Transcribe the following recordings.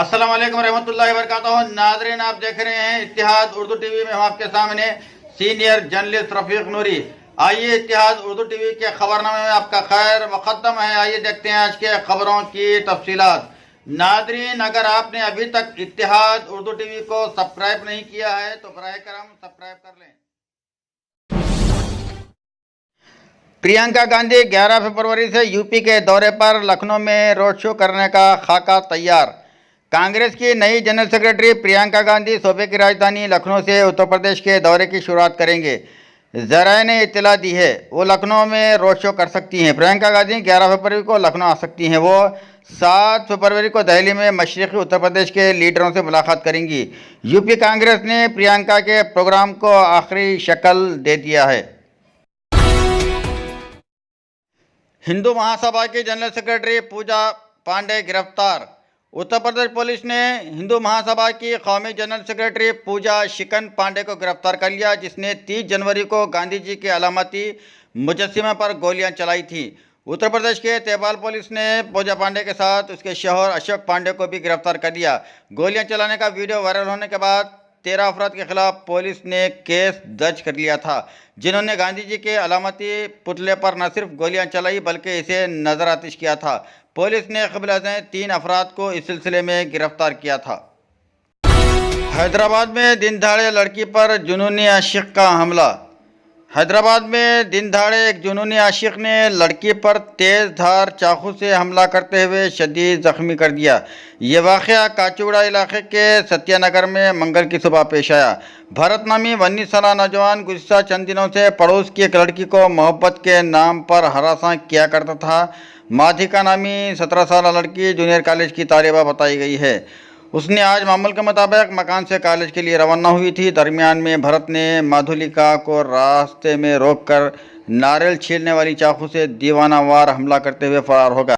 अस्सलाम वालेकुम रहमतुल्लाहि व बरकातहू। नाज़रीन, आप देख रहे हैं इत्तिहाद उर्दू टीवी में। हम आपके सामने सीनियर जर्नलिस्ट रफीक नूरी। आइए इत्तिहाद उर्दू टीवी के खबरनामे में आपका खैर मुक़द्दम है। आइए देखते हैं आज के खबरों की तफसीलात। नाज़रीन, अगर आपने अभी तक इत्तिहाद उर्दू टीवी को सब्सक्राइब नहीं किया है तो बराए करम सब्सक्राइब कर लें। प्रियंका गांधी 11 फरवरी से यूपी के दौरे पर, लखनऊ में रोड शो करने का खाका तैयार। कांग्रेस की नई जनरल सेक्रेटरी प्रियंका गांधी सूबे की राजधानी लखनऊ से उत्तर प्रदेश के दौरे की शुरुआत करेंगे। ज़राए ने इत्तला दी है वो लखनऊ में रोड शो कर सकती हैं। प्रियंका गांधी 11 फरवरी को लखनऊ आ सकती हैं। वो 7 फरवरी को दिल्ली में मशरक़ी उत्तर प्रदेश के लीडरों से मुलाकात करेंगी। यूपी कांग्रेस ने प्रियंका के प्रोग्राम को आखिरी शक्ल दे दिया है। हिंदू महासभा की जनरल सेक्रेटरी पूजा पांडे गिरफ्तार। उत्तर प्रदेश पुलिस ने हिंदू महासभा की कौमी जनरल सेक्रेटरी पूजा शिकन पांडे को गिरफ्तार कर लिया, जिसने 30 जनवरी को गांधी जी के अलामती मुजस्सिमा पर गोलियां चलाई थी। उत्तर प्रदेश के तेबाल पुलिस ने पूजा पांडे के साथ उसके शौहर अशोक पांडे को भी गिरफ्तार कर लिया। गोलियां चलाने का वीडियो वायरल होने के बाद 13 अफराद के खिलाफ पुलिस ने केस दर्ज कर लिया था, जिन्होंने गांधी जी के अलामती पुतले पर न सिर्फ गोलियां चलाई बल्कि इसे नज़रआतिश किया था। पुलिस ने क़ब्ल अज़ें 3 अफराद को इस सिलसिले में गिरफ्तार किया था। हैदराबाद में दिन दहाड़े लड़की पर जुनूनी आशिक का हमला। हैदराबाद में दिन दहाड़े एक जुनूनी आशिक ने लड़की पर तेज़ धार चाकू से हमला करते हुए शदीद ज़ख्मी कर दिया। ये वाक़या काचूड़ा इलाके के सत्यानगर में मंगल की सुबह पेश आया। भरत नामी 19 साला नौजवान गुज़िश्ता चंद दिनों से पड़ोस की एक लड़की को मोहब्बत के नाम पर हरासा किया करता था। माधिका नामी 17 साला लड़की जूनियर कॉलेज की तालिबा बताई गई है। उसने आज मामूल के मुताबिक मकान से कॉलेज के लिए रवाना हुई थी। दरमियान में भरत ने माधुलिका को रास्ते में रोककर नारियल छीलने वाली चाकू से दीवानावार हमला करते हुए फरार हो गया।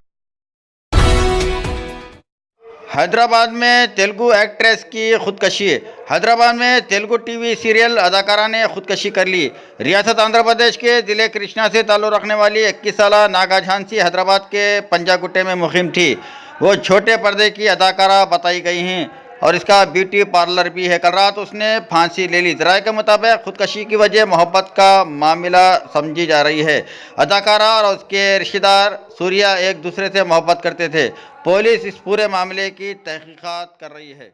हैदराबाद में तेलुगु एक्ट्रेस की खुदकशी। हैदराबाद में तेलुगु टीवी सीरियल अदाकारा ने खुदकशी कर ली। रियासत आंध्र प्रदेश के ज़िले कृष्णा से ताल्लुक़ रखने वाली 21 साला नागा झांसी हैदराबाद के पंजागुट्टे में मुक़ीम थी। वो छोटे पर्दे की अदाकारा बताई गई हैं और इसका ब्यूटी पार्लर भी है। कल रात उसने फांसी ले ली। ज़राए के मुताबिक खुदकशी की वजह मोहब्बत का मामला समझी जा रही है। अदाकारा और उसके रिश्तेदार सूर्या एक दूसरे से मोहब्बत करते थे। पुलिस इस पूरे मामले की तहकीकात कर रही है।